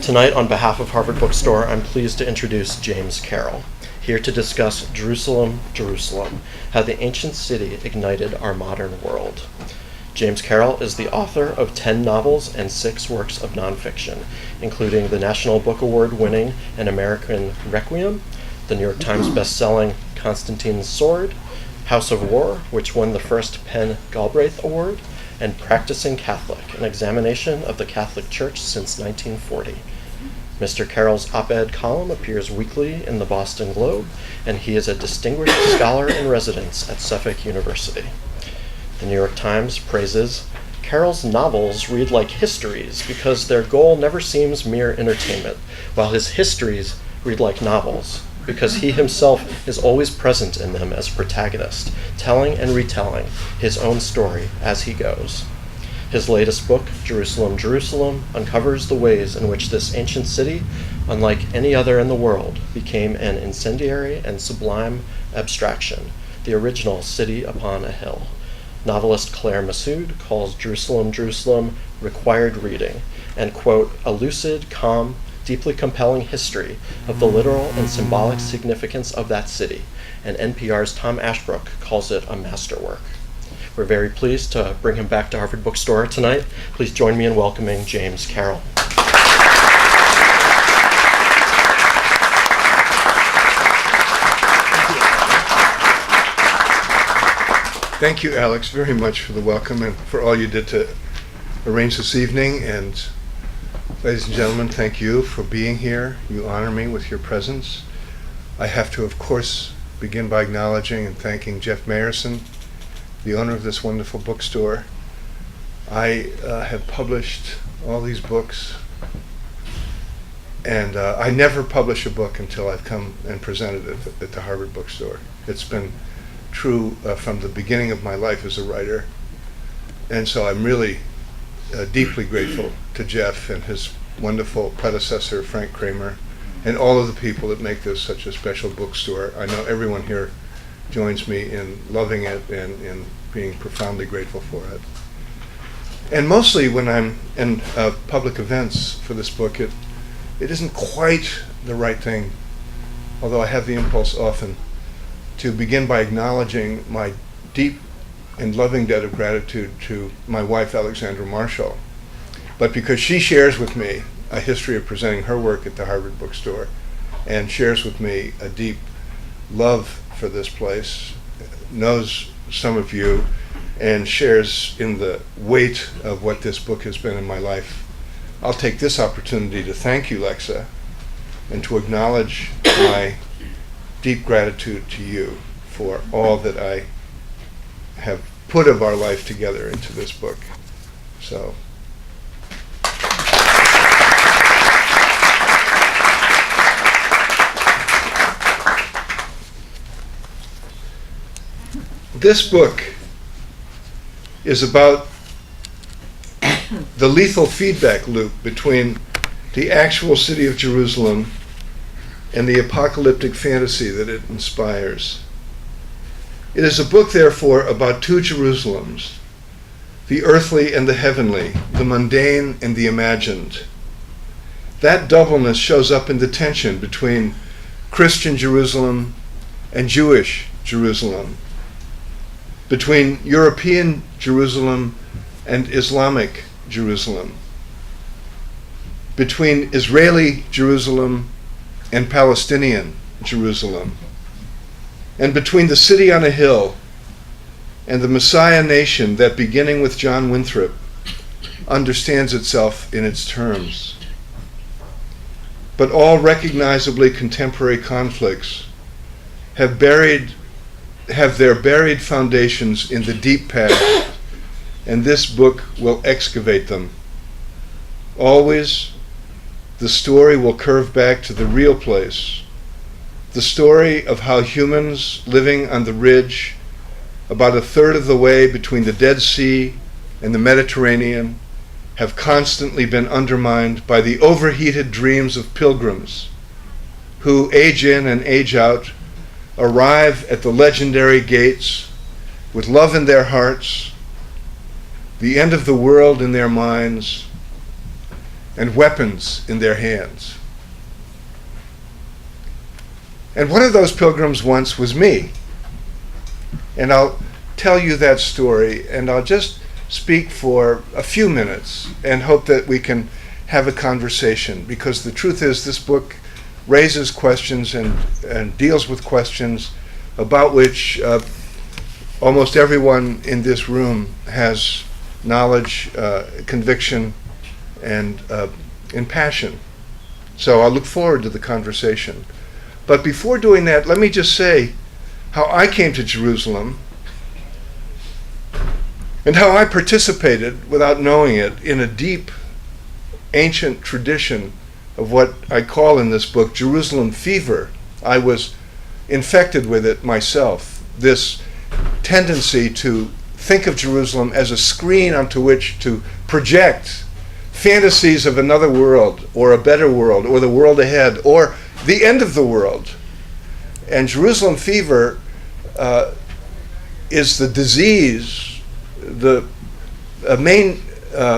Tonight, on behalf of Harvard Bookstore, I'm pleased to introduce James Carrol, here to discuss Jerusalem, Jerusalem, how the ancient city ignited our modern world. James Carrol is the author of 10 novels and 6 works of nonfiction, including the National Book Award-winning An American Requiem, the New York Times best-selling Constantine's Sword, House of War, which won the first Penn Galbraith Award, and Practicing Catholic, an examination of the Catholic Church since 1940. Mr. Carroll's op-ed column appears weekly in the Boston Globe, and he is a distinguished scholar in residence at Suffolk University. The New York Times praises, Carroll's novels read like histories because their goal never seems mere entertainment, while his histories read like novels because he himself is always present in them as protagonist, telling and retelling his own story as he goes. His latest book, Jerusalem, Jerusalem, uncovers the ways in which this ancient city, unlike any other in the world, became an incendiary and sublime abstraction, the original city upon a hill. Novelist Claire Massoud calls Jerusalem, Jerusalem required reading, and, quote, a lucid, calm, deeply compelling history of the literal and symbolic significance of that city, and NPR's Tom Ashbrook calls it a masterwork. We're very pleased to bring him back to Harvard Bookstore tonight. Please join me in welcoming James Carrol. Thank you, Alex, very much for the welcome and for all you did to arrange this evening. And ladies and gentlemen, thank you for being here. You honor me with your presence. I have to, of course, begin by acknowledging and thanking Jeff Mayerson, the owner of this wonderful bookstore. I have published all these books, and I never publish a book until I've come and presented it at the Harvard Bookstore. It's been true from the beginning of my life as a writer, and so I'm really deeply grateful to Jeff and his wonderful predecessor, Frank Kramer, and all of the people that make this such a special bookstore. I know everyone here joins me in loving it and in being profoundly grateful for it. And mostly when I'm in public events for this book, it isn't quite the right thing, although I have the impulse often to begin by acknowledging my deep and loving debt of gratitude to my wife, Alexandra Marshall. But because she shares with me a history of presenting her work at the Harvard Bookstore and shares with me a deep love for this place, knows some of you, and shares in the weight of what this book has been in my life, I'll take this opportunity to thank you, Lexa, and to acknowledge my deep gratitude to you for all that I have put of our life together into this book. So. This book is about the lethal feedback loop between the actual city of Jerusalem and the apocalyptic fantasy that it inspires. It is a book, therefore, about two Jerusalems, the earthly and the heavenly, the mundane and the imagined. That doubleness shows up in the tension between Christian Jerusalem and Jewish Jerusalem, between European Jerusalem and Islamic Jerusalem, between Israeli Jerusalem and Palestinian Jerusalem, and between the city on a hill and the Messiah nation that, beginning with John Winthrop, understands itself in its terms. But all recognizably contemporary conflicts have their buried foundations in the deep past, and this book will excavate them. Always, the story will curve back to the real place, the story of how humans living on the ridge, about a third of the way between the Dead Sea and the Mediterranean, have constantly been undermined by the overheated dreams of pilgrims who, age in and age out, arrive at the legendary gates with love in their hearts, the end of the world in their minds, and weapons in their hands. And one of those pilgrims once was me. And I'll tell you that story, and I'll just speak for a few minutes and hope that we can have a conversation, because the truth is this book raises questions and deals with questions about which almost everyone in this room has knowledge, conviction, and passion. So I look forward to the conversation. But before doing that, let me just say how I came to Jerusalem and how I participated, without knowing it, in a deep, ancient tradition of what I call in this book Jerusalem fever. I was infected with it myself, this tendency to think of Jerusalem as a screen onto which to project fantasies of another world, or a better world, or the world ahead, or the end of the world. And Jerusalem fever is the disease, the main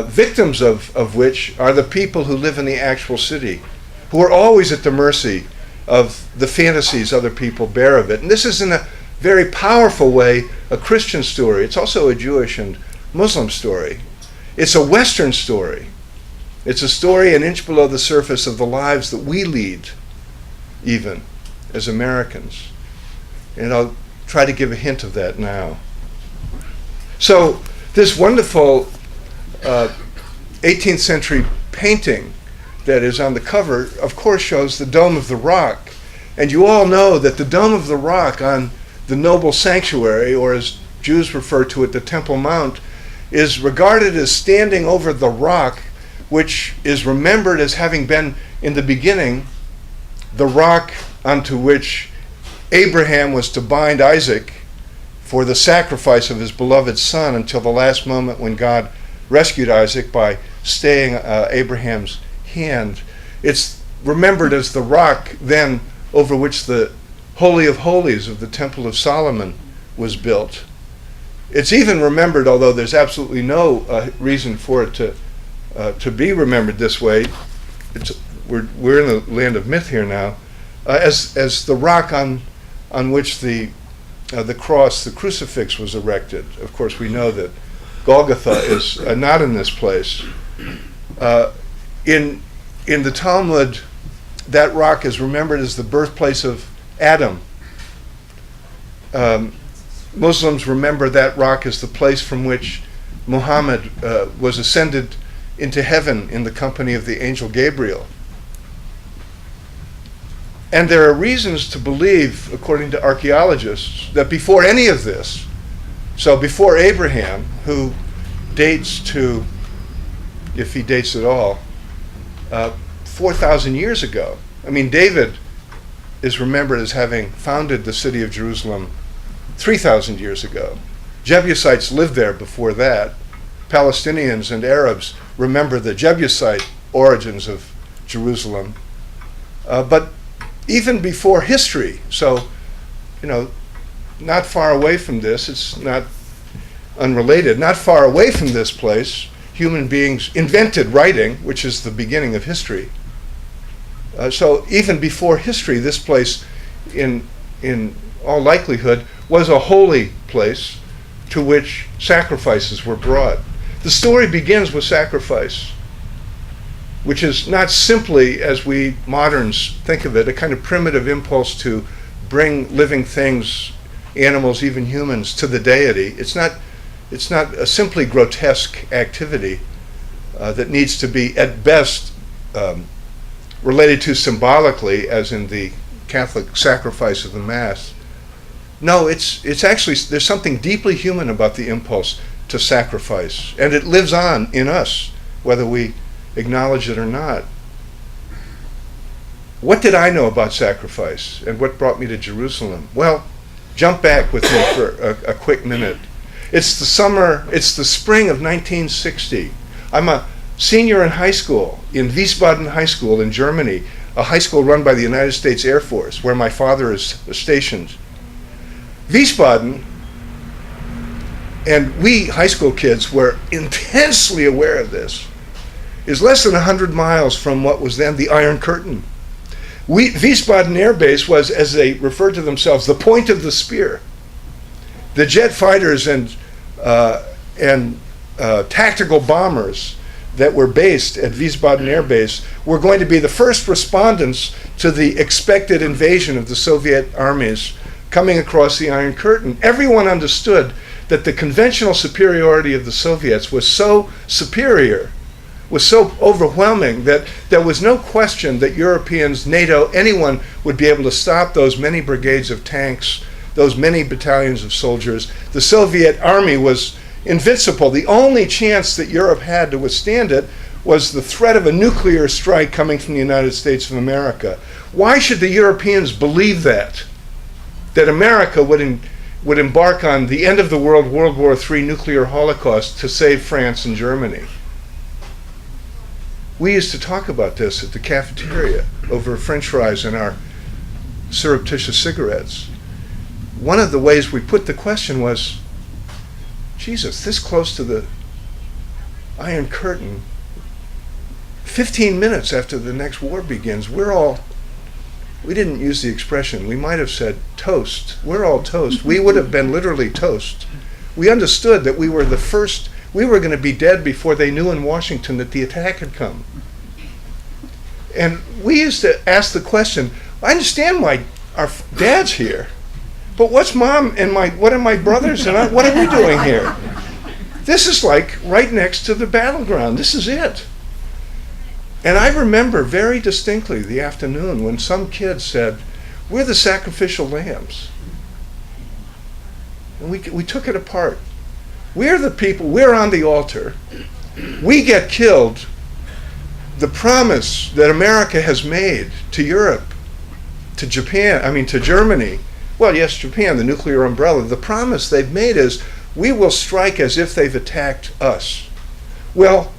victims of which are the people who live in the actual city, who are always at the mercy of the fantasies other people bear of it. And this is, in a very powerful way, a Christian story. It's also a Jewish and Muslim story. It's a Western story. It's a story an inch below the surface of the lives that we lead, even as Americans. And I'll try to give a hint of that now. So this wonderful 18th century painting that is on the cover, of course, shows the Dome of the Rock. And you all know that the Dome of the Rock on the noble sanctuary, or as Jews refer to it, the Temple Mount, is regarded as standing over the rock, which is remembered as having been, in the beginning, the rock onto which Abraham was to bind Isaac for the sacrifice of his beloved son, until the last moment when God rescued Isaac by staying Abraham's hand. It's remembered as the rock then over which the Holy of Holies of the Temple of Solomon was built. It's even remembered, although there's absolutely no reason for it to be remembered this way, we're in the land of myth here now, as the rock on which the cross, the crucifix, was erected. Of course, we know that Golgotha is not in this place. In the Talmud, that rock is remembered as the birthplace of Adam. Muslims remember that rock as the place from which Muhammad was ascended into heaven in the company of the angel Gabriel. And there are reasons to believe, according to archaeologists, that before any of this, so before Abraham, who dates to, if he dates at all, 4,000 years ago. I mean, David is remembered as having founded the city of Jerusalem 3,000 years ago. Jebusites lived there before that. Palestinians and Arabs remember the Jebusite origins of Jerusalem. But even before history, so, not far away from this, it's not unrelated, not far away from this place, human beings invented writing, which is the beginning of history. So even before history, this place, in all likelihood, was a holy place to which sacrifices were brought. The story begins with sacrifice, which is not simply, as we moderns think of it, a kind of primitive impulse to bring living things, animals, even humans, to the deity. It's not a simply grotesque activity that needs to be, at best, related to symbolically, as in the Catholic sacrifice of the Mass. No, it's actually, there's something deeply human about the impulse to sacrifice, and it lives on in us, whether we acknowledge it or not. What did I know about sacrifice, and what brought me to Jerusalem? Well, jump back with me for a quick minute. It's the spring of 1960. I'm a senior in high school, in Wiesbaden High School in Germany, a high school run by the United States Air Force, where my father is stationed. Wiesbaden, and we high school kids were intensely aware of this, is less than 100 miles from what was then the Iron Curtain. Wiesbaden Air Base was, as they referred to themselves, the point of the spear. The jet fighters and tactical bombers that were based at Wiesbaden Air Base were going to be the first respondents to the expected invasion of the Soviet armies coming across the Iron Curtain. Everyone understood that the conventional superiority of the Soviets was so superior, was so overwhelming, that there was no question that Europeans, NATO, anyone would be able to stop those many brigades of tanks, those many battalions of soldiers. The Soviet army was invincible. The only chance that Europe had to withstand it was the threat of a nuclear strike coming from the United States of America. Why should the Europeans believe that America would embark on the end of the world, World War III nuclear holocaust to save France and Germany? We used to talk about this at the cafeteria over French fries and our surreptitious cigarettes. One of the ways we put the question was, Jesus, this close to the Iron Curtain, 15 minutes after the next war begins, we didn't use the expression, we might have said toast. We're all toast. We would have been literally toast. We understood that we were the first, we were going to be dead before they knew in Washington that the attack had come. And we used to ask the question, I understand our dad's here, but what's mom and what are my brothers and what are we doing here? This is like right next to the battleground. This is it. And I remember very distinctly the afternoon when some kid said, we're the sacrificial lambs. And we took it apart. We're the people, we're on the altar. We get killed. The promise that America has made to Europe, to Germany, well, yes, Japan, the nuclear umbrella, the promise they've made is we will strike as if they've attacked us. Well,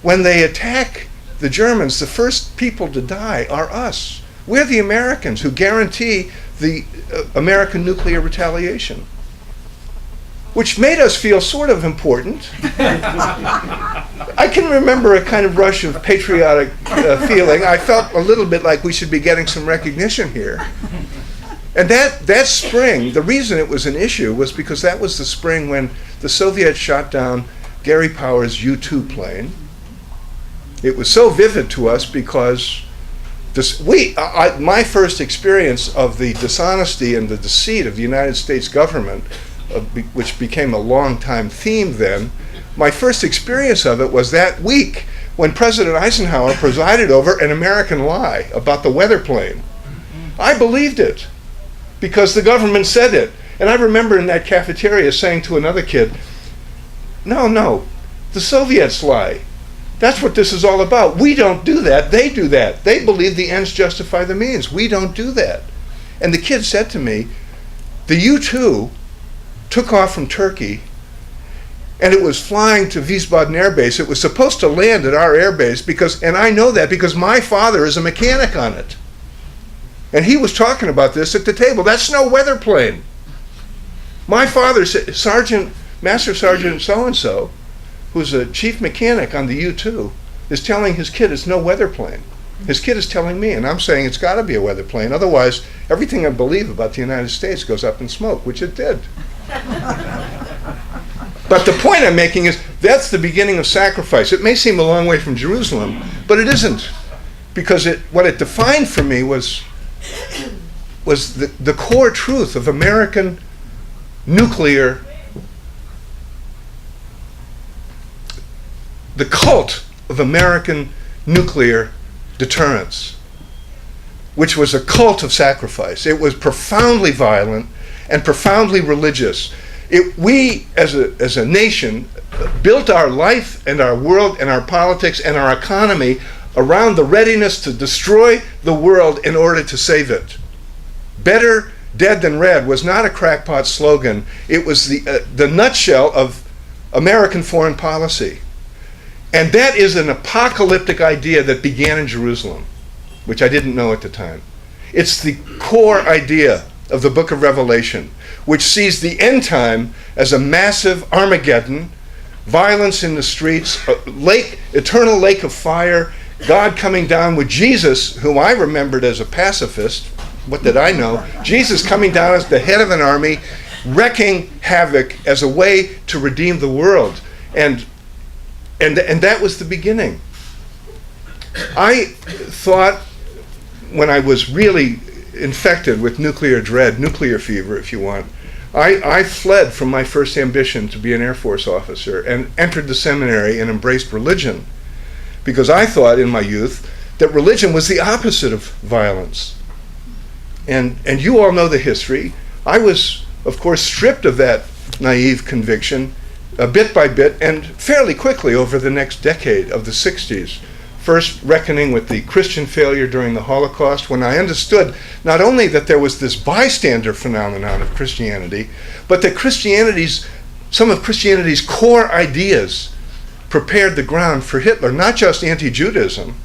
when they attack the Germans, the first people to die are us. We're the Americans who guarantee the American nuclear retaliation, which made us feel sort of important. I can remember a kind of rush of patriotic feeling. I felt a little bit like we should be getting some recognition here. And that spring, the reason it was an issue was because that was the spring when the Soviets shot down Gary Power's U-2 plane. It was so vivid to us because my first experience of the dishonesty and the deceit of the United States government, which became a long-time theme then, my first experience of it was that week when President Eisenhower presided over an American lie about the weather plane. I believed it because the government said it. And I remember in that cafeteria saying to another kid, no, the Soviets lie. That's what this is all about. We don't do that. They do that. They believe the ends justify the means. We don't do that. And the kid said to me, the U-2 took off from Turkey and it was flying to Wiesbaden Air Base. It was supposed to land at our air base and I know that because my father is a mechanic on it. And he was talking about this at the table. That's no weather plane. My father, Master Sergeant so-and-so, who's a chief mechanic on the U-2, is telling his kid it's no weather plane. His kid is telling me, and I'm saying it's got to be a weather plane. Otherwise, everything I believe about the United States goes up in smoke, which it did. But the point I'm making is that's the beginning of sacrifice. It may seem a long way from Jerusalem, but it isn't. Because what it defined for me was the core truth of American nuclear, the cult of American nuclear deterrence, which was a cult of sacrifice. It was profoundly violent and profoundly religious. We, as a nation, built our life and our world and our politics and our economy around the readiness to destroy the world in order to save it. Better dead than red was not a crackpot slogan. It was the nutshell of American foreign policy. And that is an apocalyptic idea that began in Jerusalem, which I didn't know at the time. It's the core idea of the book of Revelation, which sees the end time as a massive Armageddon violence in the streets, eternal lake of fire, God coming down with Jesus, whom I remembered as a pacifist. What did I know? Jesus coming down as the head of an army, wreaking havoc as a way to redeem the world. And that was the beginning. I thought, when I was really infected with nuclear dread, nuclear fever if you want, I fled from my first ambition to be an Air Force officer and entered the seminary and embraced religion, because I thought in my youth that religion was the opposite of violence. And you all know the history. I was, of course, stripped of that naive conviction bit by bit and fairly quickly over the next decade of the 60s. First reckoning with the Christian failure during the Holocaust, when I understood not only that there was this bystander phenomenon of Christianity, but that some of Christianity's core ideas prepared the ground for Hitler, not just anti-Judaism,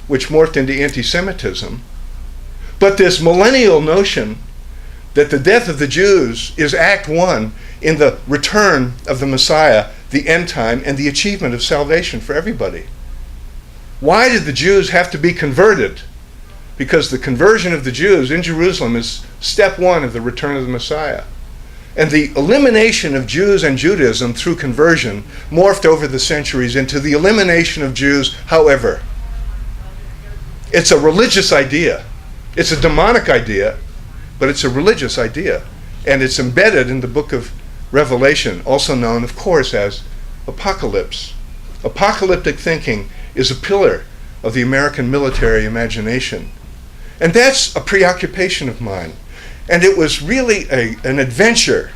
which morphed into anti-Semitism, but this millennial notion that the death of the Jews is Act 1 in the return of the Messiah, the end time, and the achievement of salvation for everybody. Why did the Jews have to be converted? Because the conversion of the Jews in Jerusalem is step 1 of the return of the Messiah. And the elimination of Jews and Judaism through conversion morphed over the centuries into the elimination of Jews, however. It's a religious idea. It's a demonic idea, but it's a religious idea. And it's embedded in the book of Revelation, also known, of course, as Apocalypse. Apocalyptic thinking is a pillar of the American military imagination. And that's a preoccupation of mine. And it was really an adventure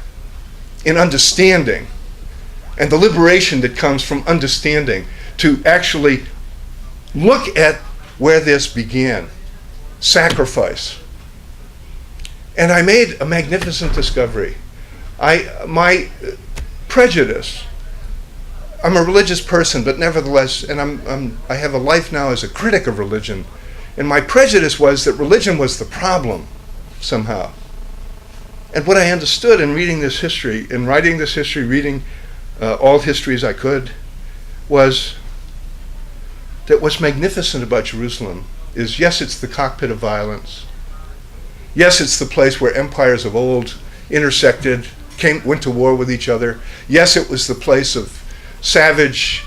in understanding and the liberation that comes from understanding to actually look at where this began. Sacrifice. And I made a magnificent discovery. My prejudice, I'm a religious person, but nevertheless, and I have a life now as a critic of religion, and my prejudice was that religion was the problem, somehow. And what I understood in reading this history, in writing this history, reading all histories I could, was that what's magnificent about Jerusalem is, yes, it's the cockpit of violence. Yes, it's the place where empires of old intersected, went to war with each other. Yes, it was the place of savage,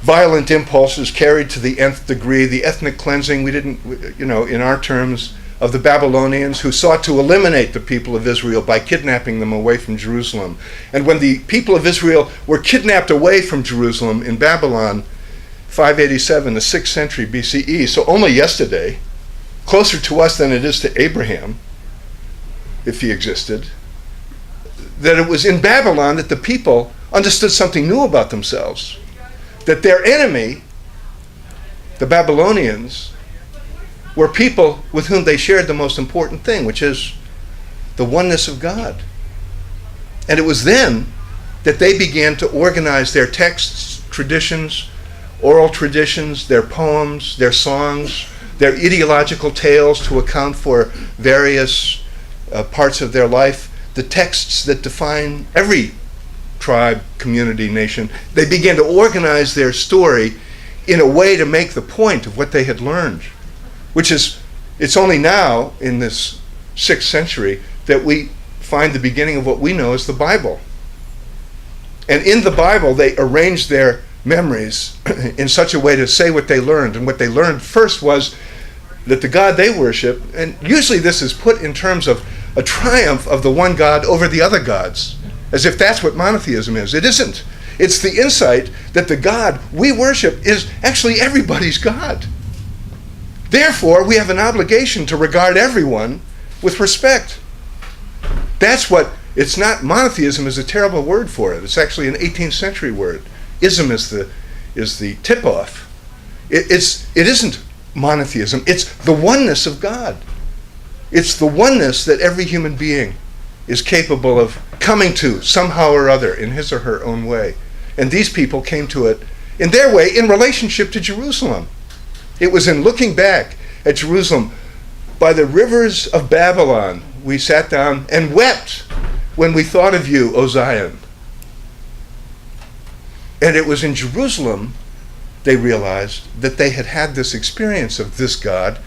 violent impulses carried to the nth degree, the ethnic cleansing, we didn't, in our terms, of the Babylonians who sought to eliminate the people of Israel by kidnapping them away from Jerusalem. And when the people of Israel were kidnapped away from Jerusalem in Babylon, 587, the 6th century BCE, so only yesterday, closer to us than it is to Abraham, if he existed, that it was in Babylon that the people understood something new about themselves. That their enemy, the Babylonians, were people with whom they shared the most important thing, which is the oneness of God. And it was then that they began to organize their texts, traditions, oral traditions, their poems, their songs, their ideological tales to account for various parts of their life, the texts that define every tribe, community, nation. They began to organize their story in a way to make the point of what they had learned, which is, it's only now in this 6th century that we find the beginning of what we know as the Bible. And in the Bible, they arranged their memories in such a way to say what they learned. And what they learned first was that the God they worship, and usually this is put in terms of a triumph of the one God over the other gods, as if that's what monotheism is. It isn't. It's the insight that the God we worship is actually everybody's God. Therefore, we have an obligation to regard everyone with respect. That's what, it's not, monotheism is a terrible word for it. It's actually an 18th century word. Ism is the tip-off. It isn't monotheism, it's the oneness of God. It's the oneness that every human being is capable of coming to somehow or other in his or her own way. And these people came to it in their way in relationship to Jerusalem. It was in looking back at Jerusalem. By the rivers of Babylon, we sat down and wept when we thought of you, O Zion. And it was in Jerusalem they realized that they had had this experience of this God,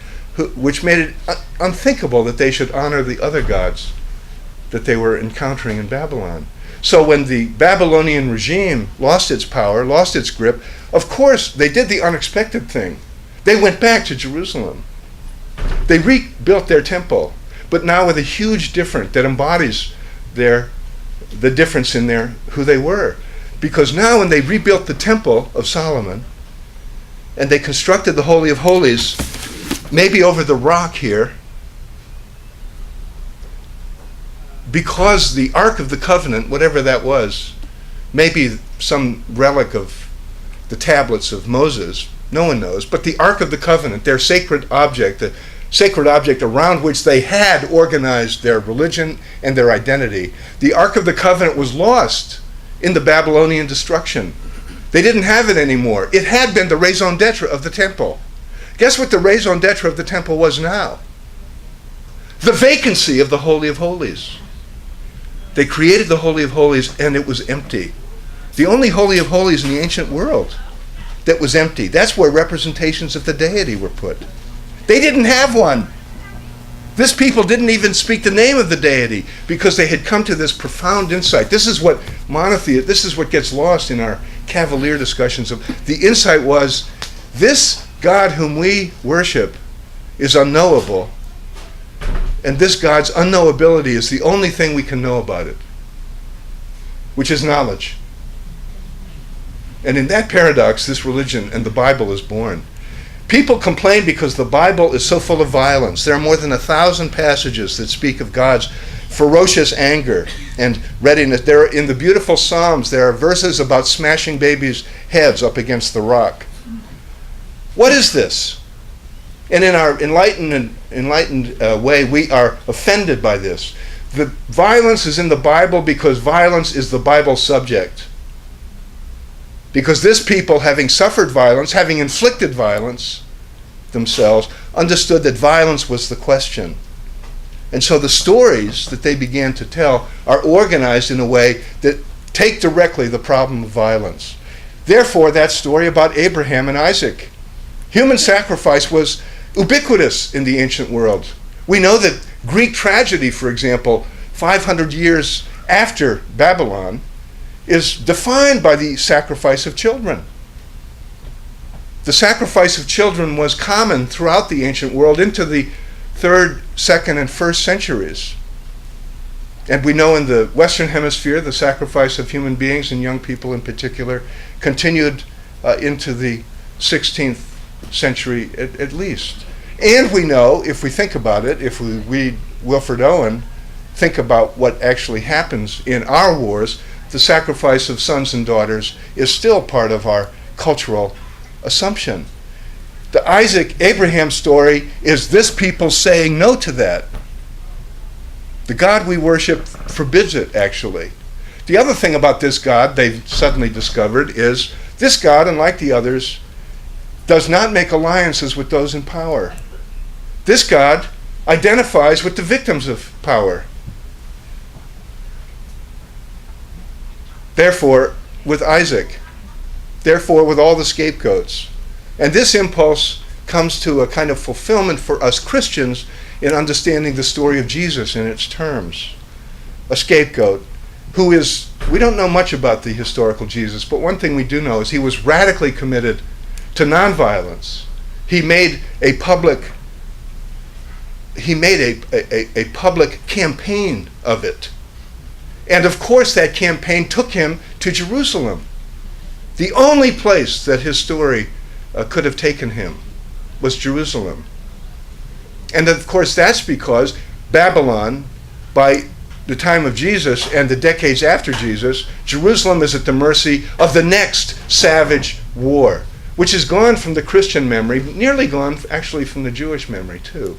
which made it unthinkable that they should honor the other gods that they were encountering in Babylon. So when the Babylonian regime lost its power, lost its grip, of course they did the unexpected thing. They went back to Jerusalem. They rebuilt their temple, but now with a huge difference that embodies the difference in who they were. Because now when they rebuilt the temple of Solomon, and they constructed the Holy of Holies, maybe over the rock here, because the Ark of the Covenant, whatever that was, maybe some relic of the tablets of Moses, no one knows, but the Ark of the Covenant, their sacred object, the sacred object around which they had organized their religion and their identity, the Ark of the Covenant was lost in the Babylonian destruction. They didn't have it anymore. It had been the raison d'etre of the temple. Guess what the raison d'etre of the temple was now? The vacancy of the Holy of Holies. They created the Holy of Holies and it was empty. The only Holy of Holies in the ancient world that was empty. That's where representations of the deity were put. They didn't have one. This people didn't even speak the name of the deity because they had come to this profound insight. This is what this is what gets lost in our cavalier discussions of the insight was this God whom we worship is unknowable, and this God's unknowability is the only thing we can know about it, which is knowledge. And in that paradox, this religion and the Bible is born. People complain because the Bible is so full of violence. There are more than 1,000 passages that speak of God's ferocious anger and readiness. There are, in the beautiful Psalms, there are verses about smashing babies' heads up against the rock. What is this? And in our enlightened way, we are offended by this. The violence is in the Bible because violence is the Bible's subject. Because this people, having suffered violence, having inflicted violence themselves, understood that violence was the question. And so the stories that they began to tell are organized in a way that take directly the problem of violence. Therefore, that story about Abraham and Isaac. Human sacrifice was ubiquitous in the ancient world. We know that Greek tragedy, for example, 500 years after Babylon, is defined by the sacrifice of children. The sacrifice of children was common throughout the ancient world into the 3rd, 2nd, and 1st centuries. And we know in the Western Hemisphere, the sacrifice of human beings and young people in particular continued into the 16th century at least. And we know, if we think about it, if we read Wilfred Owen, think about what actually happens in our wars, the sacrifice of sons and daughters is still part of our cultural assumption. The Isaac-Abraham story is this people saying no to that. The God we worship forbids it, actually. The other thing about this God they've suddenly discovered is this God, unlike the others, does not make alliances with those in power. This God identifies with the victims of power. Therefore, with Isaac. Therefore, with all the scapegoats. And this impulse comes to a kind of fulfillment for us Christians in understanding the story of Jesus in its terms. A scapegoat who is, we don't know much about the historical Jesus, but one thing we do know is he was radically committed to nonviolence. He made a public campaign of it. And of course that campaign took him to Jerusalem. The only place that his story could have taken him was Jerusalem. And of course that's because Babylon, by the time of Jesus and the decades after Jesus, Jerusalem is at the mercy of the next savage war, which is gone from the Christian memory, nearly gone actually from the Jewish memory too.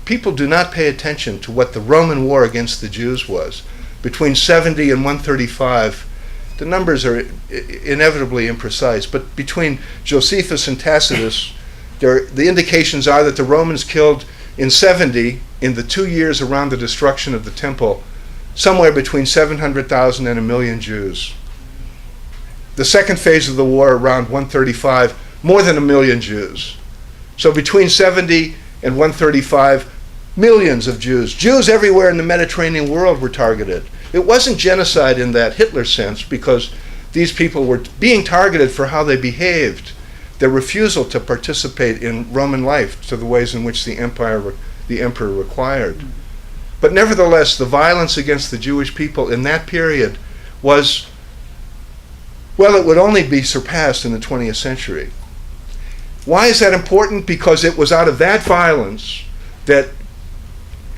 People do not pay attention to what the Roman war against the Jews was. Between 70 and 135, the numbers are inevitably imprecise, but between Josephus and Tacitus, the indications are that the Romans killed in 70, in the 2 years around the destruction of the temple, somewhere between 700,000 and 1 million Jews. the second phase of the war, around 135, more than 1 million Jews. So between 70 and 135, millions of Jews. Jews everywhere in the Mediterranean world were targeted. It wasn't genocide in that Hitler sense, because these people were being targeted for how they behaved, their refusal to participate in Roman life to the ways in which the emperor required. But nevertheless, the violence against the Jewish people in that period was, well, it would only be surpassed in the 20th century. Why is that important? Because it was out of that violence that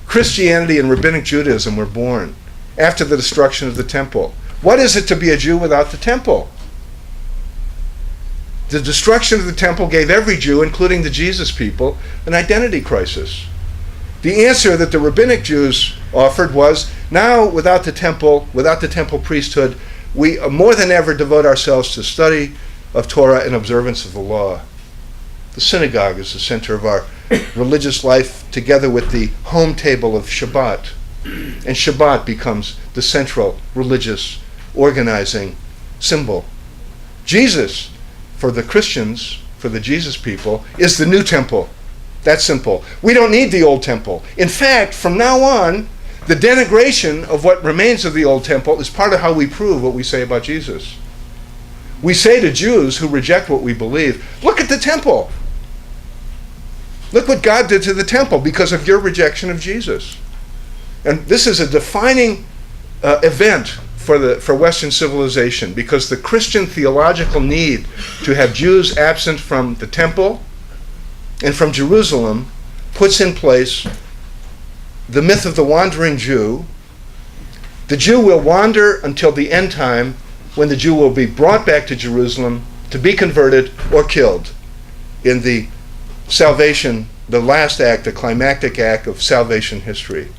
Christianity and Rabbinic Judaism were born after the destruction of the temple. What is it to be a Jew without the temple? The destruction of the temple gave every Jew, including the Jesus people, an identity crisis. The answer that the Rabbinic Jews offered was, now without the temple priesthood, we more than ever devote ourselves to study of Torah and observance of the law. The synagogue is the center of our religious life, together with the home table of Shabbat. And Shabbat becomes the central religious organizing symbol. Jesus, for the Christians, for the Jesus people, is the new temple. That's simple. We don't need the old temple. In fact, from now on, the denigration of what remains of the old temple is part of how we prove what we say about Jesus. We say to Jews who reject what we believe, look at the temple. Look what God did to the temple because of your rejection of Jesus. And this is a defining event for Western civilization, because the Christian theological need to have Jews absent from the temple and from Jerusalem puts in place the myth of the wandering Jew. The Jew will wander until the end time, when the Jew will be brought back to Jerusalem to be converted or killed in the salvation, the last act, the climactic act of salvation history.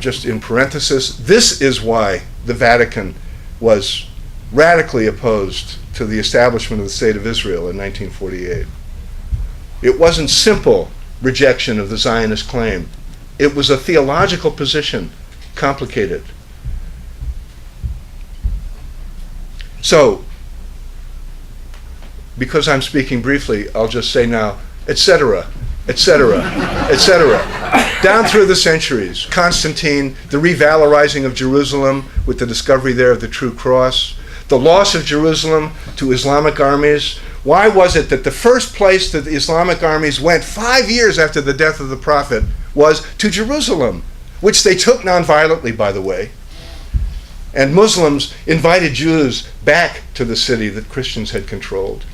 Just in parenthesis, this is why the Vatican was radically opposed to the establishment of the State of Israel in 1948. It wasn't simple rejection of the Zionist claim. It was a theological position, complicated. So, because I'm speaking briefly, I'll just say now, etc., etc., etc. Down through the centuries, Constantine, the revalorizing of Jerusalem with the discovery there of the true cross, the loss of Jerusalem to Islamic armies. Why was it that the first place that the Islamic armies went 5 years after the death of the Prophet was to Jerusalem, which they took nonviolently, by the way. And Muslims invited Jews back to the city that Christians had controlled.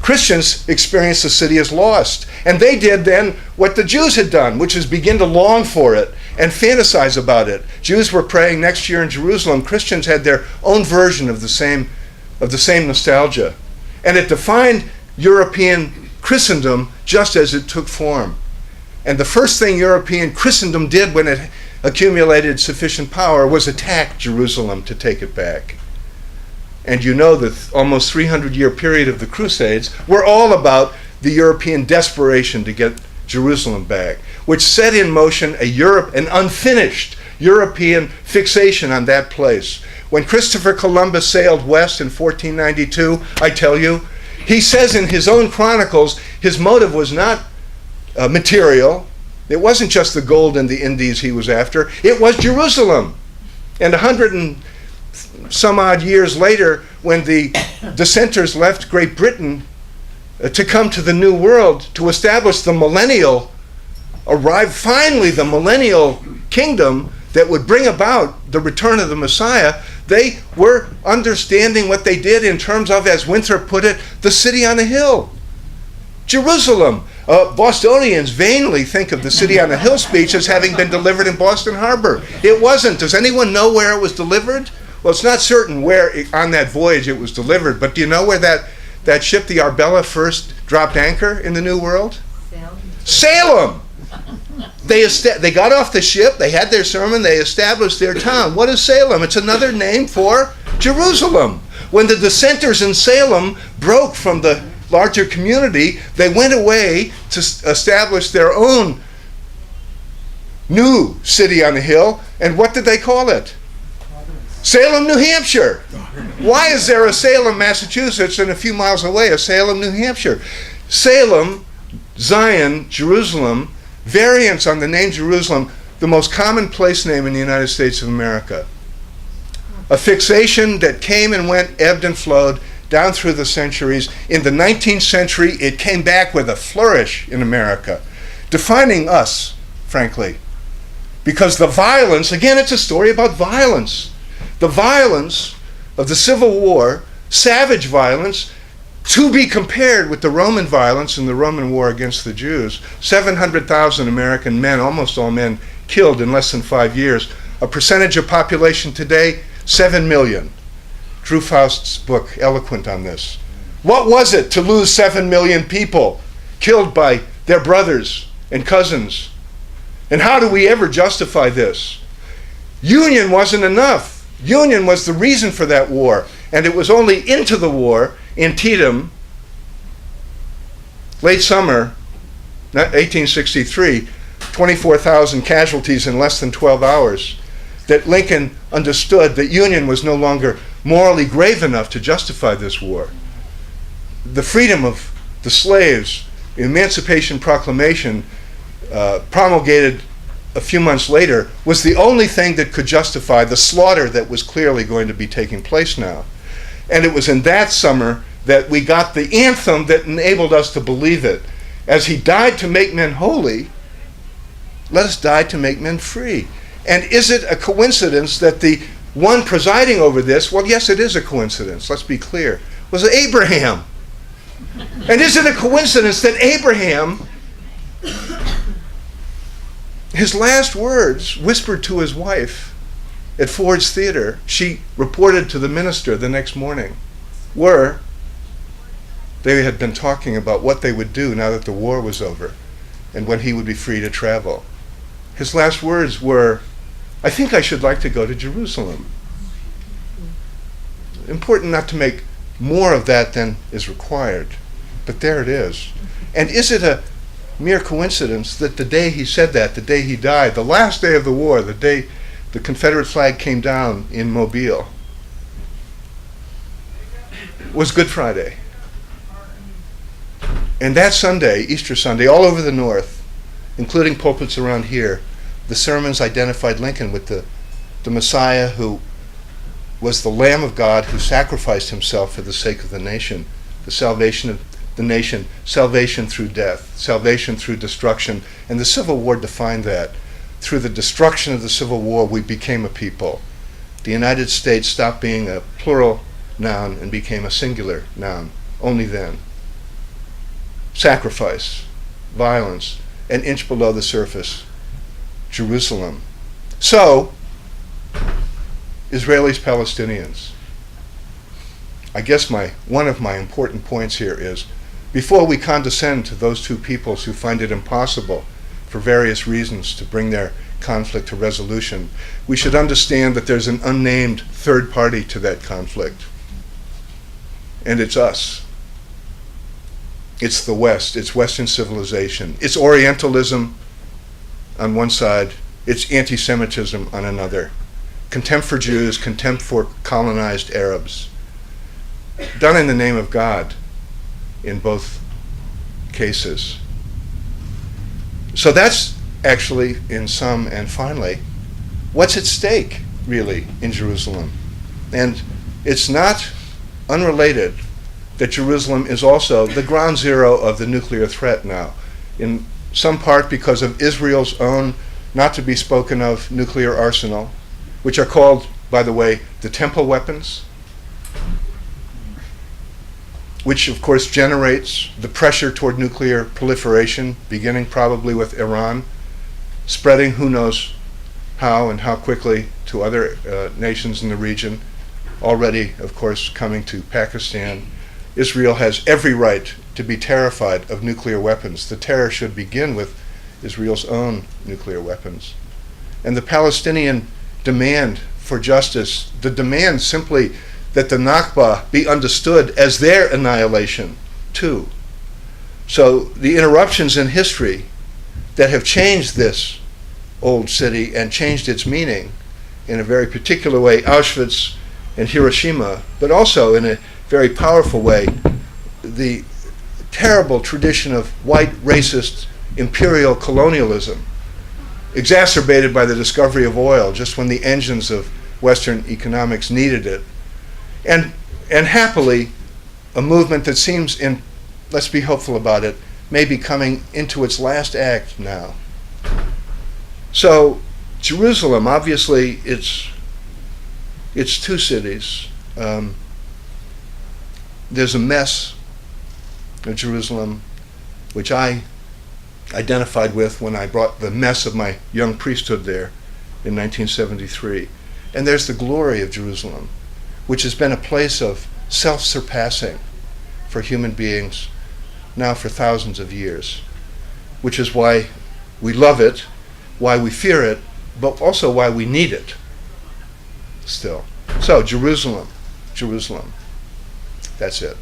Christians experienced the city as lost, and they did then what the Jews had done, which is begin to long for it and fantasize about it. Jews were praying next year in Jerusalem. Christians had their own version of the same nostalgia. And it defined European Christendom just as it took form. And the first thing European Christendom did when it accumulated sufficient power was attack Jerusalem to take it back. And you know that almost 300-year period of the Crusades were all about the European desperation to get Jerusalem back, which set in motion an unfinished European fixation on that place. When Christopher Columbus sailed west in 1492, I tell you, he says in his own chronicles, his motive was not material. It wasn't just the gold in the Indies he was after. It was Jerusalem. And 100 and some odd years later, when the dissenters left Great Britain to come to the New World to establish the millennial kingdom that would bring about the return of the Messiah, they were understanding what they did in terms of, as Winthrop put it, the city on a hill. Jerusalem. Bostonians vainly think of the city on a hill speech as having been delivered in Boston Harbor. It wasn't. Does anyone know where it was delivered? Well, it's not certain where on that voyage it was delivered, but do you know where that ship, the Arbella, first dropped anchor in the New World? Salem! They got off the ship, they had their sermon, they established their town. What is Salem? It's another name for Jerusalem. When the dissenters in Salem broke from the larger community, they went away to establish their own new city on the hill, and what did they call it? Salem, New Hampshire. Why is there a Salem, Massachusetts, and a few miles away a Salem, New Hampshire? Salem, Zion, Jerusalem, variants on the name Jerusalem, the most common place name in the United States of America. A fixation that came and went, ebbed and flowed down through the centuries. In the 19th century, it came back with a flourish in America, defining us, frankly. Because the violence, again, it's a story about violence. The violence of the Civil War, savage violence, to be compared with the Roman violence in the Roman War against the Jews. 700,000 American men, almost all men, killed in less than 5 years. A percentage of population today, 7 million. Drew Faust's book, eloquent on this. What was it to lose 7 million people killed by their brothers and cousins? And how do we ever justify this? Union wasn't enough. Union was the reason for that war. And it was only into the war, Antietam, late summer, 1863, 24,000 casualties in less than 12 hours, that Lincoln understood that Union was no longer morally grave enough to justify this war. The freedom of the slaves, the Emancipation Proclamation, promulgated a few months later, was the only thing that could justify the slaughter that was clearly going to be taking place now. And it was in that summer that we got the anthem that enabled us to believe it. As he died to make men holy, let us die to make men free. And is it a coincidence that the one presiding over this, well, yes, it is a coincidence, let's be clear, was Abraham. And is it a coincidence that Abraham, his last words whispered to his wife at Ford's Theater, she reported to the minister the next morning, were they had been talking about what they would do now that the war was over and when he would be free to travel. His last words were, I think I should like to go to Jerusalem. Important not to make more of that than is required, but there it is. And is it a mere coincidence that the day he said that, the day he died, the last day of the war, the day the Confederate flag came down in Mobile, was Good Friday? And that Sunday, Easter Sunday, all over the North, including pulpits around here, the sermons identified Lincoln with the Messiah who was the Lamb of God who sacrificed himself for the sake of the nation, the salvation of the nation, salvation through death, salvation through destruction. And the Civil War defined that. Through the destruction of the Civil War, we became a people. The United States stopped being a plural noun and became a singular noun, only then. Sacrifice, violence, an inch below the surface, Jerusalem. So, Israelis, Palestinians. I guess one of my important points here is, before we condescend to those two peoples who find it impossible for various reasons to bring their conflict to resolution, we should understand that there's an unnamed third party to that conflict. And it's us. It's the West. It's Western civilization. It's Orientalism on one side. It's anti-Semitism on another. Contempt for Jews, contempt for colonized Arabs. Done in the name of God in both cases. So that's actually, in sum and finally, what's at stake, really, in Jerusalem. And it's not unrelated that Jerusalem is also the ground zero of the nuclear threat now, in some part because of Israel's own, not to be spoken of, nuclear arsenal, which are called, by the way, the temple weapons, which of course generates the pressure toward nuclear proliferation, beginning probably with Iran, spreading who knows how and how quickly to other nations in the region, already of course coming to Pakistan. Israel has every right to be terrified of nuclear weapons. The terror should begin with Israel's own nuclear weapons. And the Palestinian demand for justice, the demand simply that the Nakba be understood as their annihilation too. So the interruptions in history that have changed this old city and changed its meaning in a very particular way Auschwitz and Hiroshima, but also in a very powerful way the terrible tradition of white racist imperial colonialism, exacerbated by the discovery of oil just when the engines of Western economics needed it. And happily, a movement that seems, let's be hopeful about it, may be coming into its last act now. So Jerusalem, obviously, it's two cities. There's a mess of Jerusalem, which I identified with when I brought the mess of my young priesthood there in 1973. And there's the glory of Jerusalem, which has been a place of self-surpassing for human beings now for thousands of years, which is why we love it, why we fear it, but also why we need it still. So Jerusalem, Jerusalem. That's it.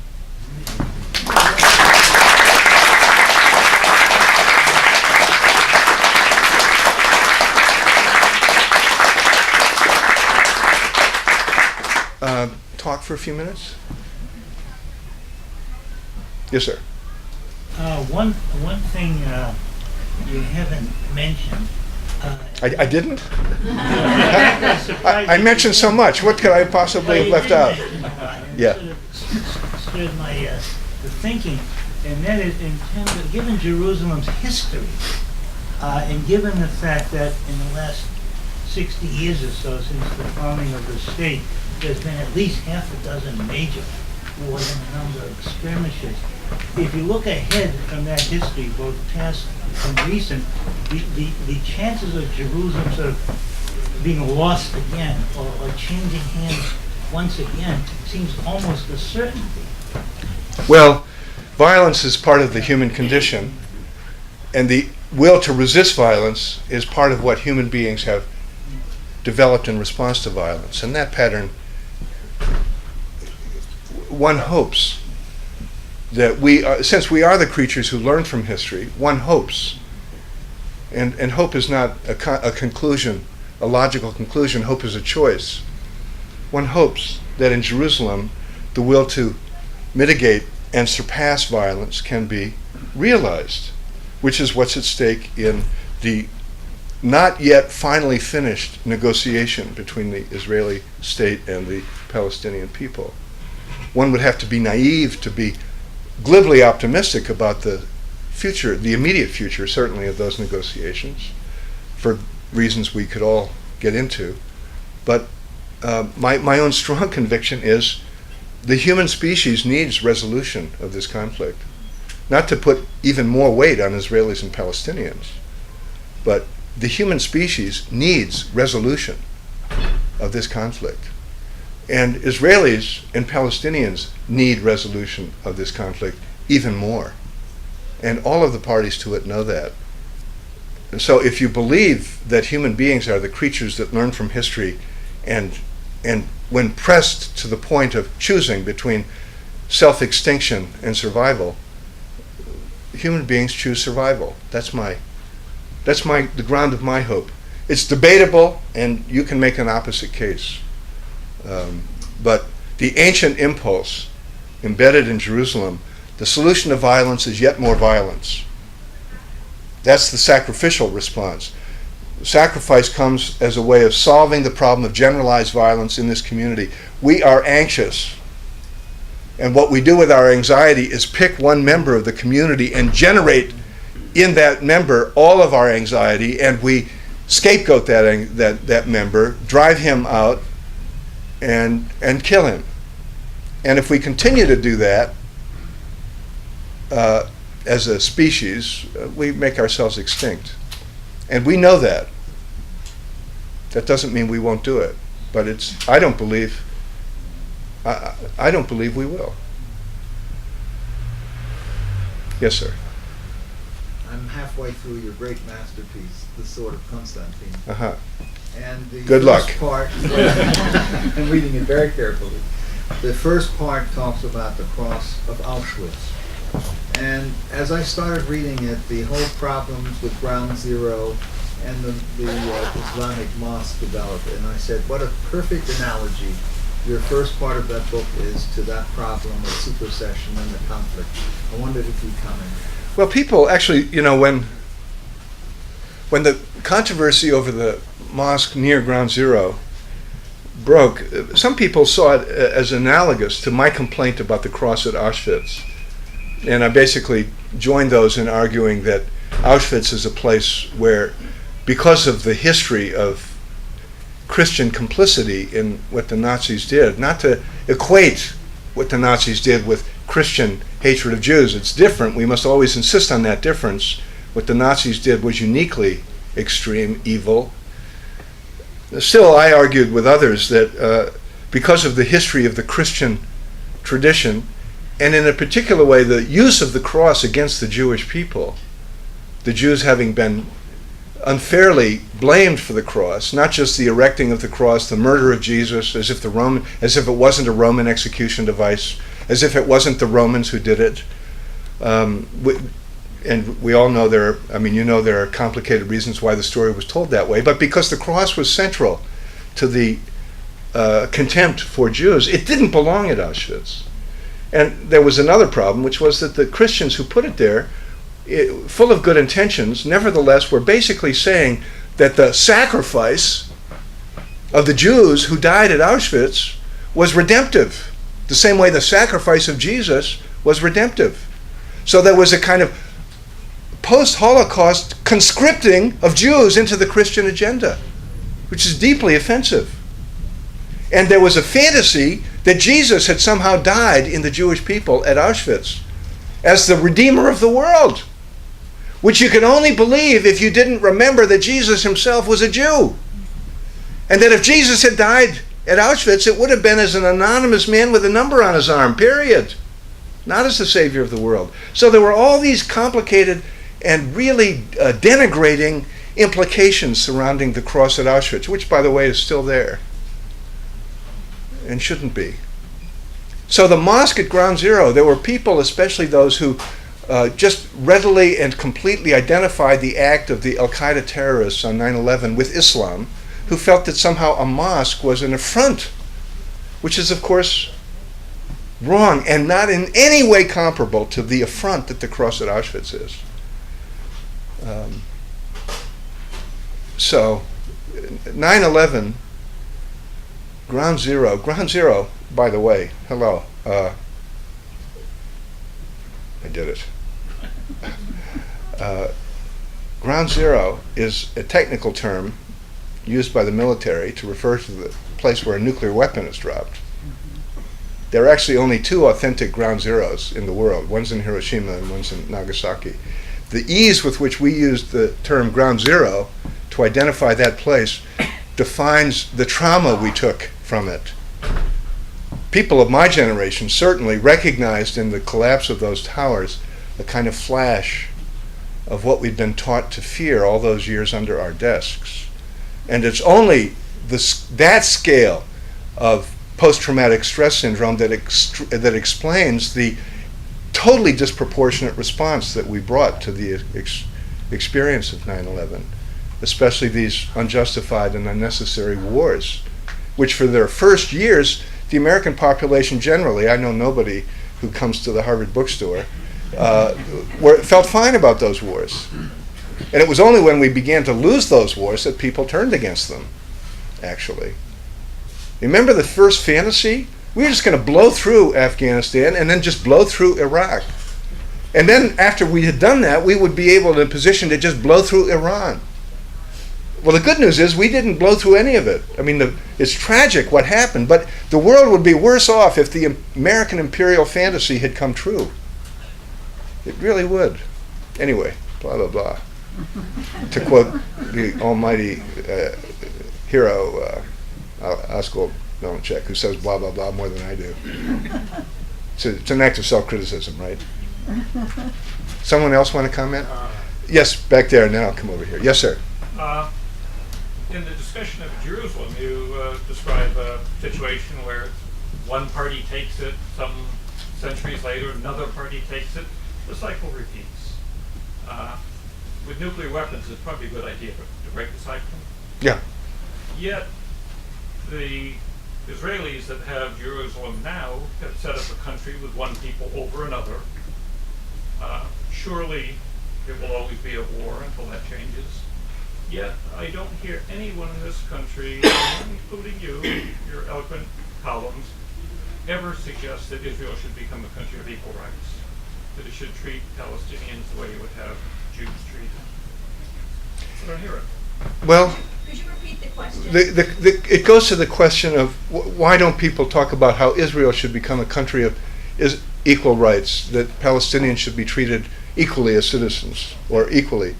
Talk for a few minutes? Yes, sir. One thing you haven't mentioned. I didn't? I mentioned so much. What could I possibly have left out? Yeah. Stirred my the thinking, and that is in terms of given Jerusalem's history, and given the fact that in the last 60 years or so since the founding of the state, there's been at least half a dozen major wars and a number of skirmishes. If you look ahead from that history, both past and recent, the chances of Jerusalem sort of being lost again or changing hands once again seems almost a certainty. Well, violence is part of the human condition, and the will to resist violence is part of what human beings have developed in response to violence. And that pattern, one hopes that since we are the creatures who learn from history, one hopes, and hope is not a conclusion, a logical conclusion, hope is a choice. One hopes that in Jerusalem, the will to mitigate and surpass violence can be realized, which is what's at stake in the not yet finally finished negotiation between the Israeli state and the Palestinian people. One would have to be naive to be glibly optimistic about the future, the immediate future, certainly, of those negotiations, for reasons we could all get into. But my own strong conviction is the human species needs resolution of this conflict. Not to put even more weight on Israelis and Palestinians, but the human species needs resolution of this conflict. And Israelis and Palestinians need resolution of this conflict even more. And all of the parties to it know that. And so if you believe that human beings are the creatures that learn from history, and when pressed to the point of choosing between self-extinction and survival, human beings choose survival. That's the ground of my hope. It's debatable, and you can make an opposite case. But the ancient impulse embedded in Jerusalem, the solution to violence is yet more violence. That's the sacrificial response. Sacrifice comes as a way of solving the problem of generalized violence in this community. We are anxious. And what we do with our anxiety is pick one member of the community and generate in that member all of our anxiety, and we scapegoat that member, drive him out, and kill him. And if we continue to do that as a species, we make ourselves extinct. And we know that. That doesn't mean we won't do it, but I don't believe we will. Yes, sir. I'm halfway through your great masterpiece, The Sword of Constantine. Uh-huh. And the Good luck. first part, I'm reading it very carefully. The first part talks about the cross of Auschwitz. And as I started reading it, the whole problems with Ground Zero and the Islamic mosque developed. And I said, what a perfect analogy your first part of that book is to that problem of supersession and the conflict. I wondered if you'd comment. Well, people actually, when the controversy over the mosque near Ground Zero broke, some people saw it as analogous to my complaint about the cross at Auschwitz. And I basically joined those in arguing that Auschwitz is a place where, because of the history of Christian complicity in what the Nazis did, not to equate what the Nazis did with Christian hatred of Jews. It's different. We must always insist on that difference. What the Nazis did was uniquely extreme evil. Still, I argued with others that because of the history of the Christian tradition, and in a particular way the use of the cross against the Jewish people, the Jews having been unfairly blamed for the cross, not just the erecting of the cross, the murder of Jesus, as if it wasn't a Roman execution device, as if it wasn't the Romans who did it. And we all know there are complicated reasons why the story was told that way, but because the cross was central to the contempt for Jews, it didn't belong at Auschwitz. And there was another problem, which was that the Christians who put it there, full of good intentions, nevertheless were basically saying that the sacrifice of the Jews who died at Auschwitz was redemptive, the same way the sacrifice of Jesus was redemptive. So there was a kind of post-Holocaust conscripting of Jews into the Christian agenda, which is deeply offensive. And there was a fantasy that Jesus had somehow died in the Jewish people at Auschwitz as the Redeemer of the world, which you can only believe if you didn't remember that Jesus himself was a Jew. And that if Jesus had died at Auschwitz, it would have been as an anonymous man with a number on his arm, period. Not as the Savior of the world. So there were all these complicated and really denigrating implications surrounding the cross at Auschwitz, which, by the way, is still there and shouldn't be. So the mosque at Ground Zero, there were people, especially those who just readily and completely identified the act of the Al-Qaeda terrorists on 9/11 with Islam, who felt that somehow a mosque was an affront, which is, of course, wrong and not in any way comparable to the affront that the cross at Auschwitz is. So 9/11, Ground Zero, by the way, hello, I did it. Ground Zero is a technical term used by the military to refer to the place where a nuclear weapon is dropped. There are actually only two authentic Ground Zeros in the world. One's in Hiroshima and one's in Nagasaki. The ease with which we use the term Ground Zero to identify that place defines the trauma we took from it. People of my generation certainly recognized in the collapse of those towers a kind of flash of what we'd been taught to fear all those years under our desks. And it's only that scale of post-traumatic stress syndrome that explains the totally disproportionate response that we brought to the experience of 9/11, especially these unjustified and unnecessary wars, which for their first years, the American population generally, I know nobody who comes to the Harvard bookstore, felt fine about those wars. And it was only when we began to lose those wars that people turned against them, actually. Remember the first fantasy? We were just going to blow through Afghanistan and then just blow through Iraq. And then after we had done that, we would be able to, in a position to just blow through Iran. Well, the good news is we didn't blow through any of it. I mean, it's tragic what happened, but the world would be worse off if the American imperial fantasy had come true. It really would. Anyway, blah, blah, blah. To quote the almighty hero, Oscar Nolanchek, who says blah, blah, blah more than I do. It's an act of self-criticism, right? Someone else want to comment? Yes, back there, and then I'll come over here. Yes, sir. In the discussion of Jerusalem, you describe a situation where one party takes it, some centuries later another party takes it. The cycle repeats. with nuclear weapons, it's probably a good idea to break the cycle. Yeah. Yet, the Israelis that have Jerusalem now have set up a country with one people over another. Surely it will always be a war until that changes. Yet I don't hear anyone in this country, including you, your eloquent columns, ever suggest that Israel should become a country of equal rights, that it should treat Palestinians the way it would have Jews treated. I don't hear it. Well, Could you repeat the question? it goes to the question of why don't people talk about how Israel should become a country of equal rights, that Palestinians should be treated equally as citizens, or equally.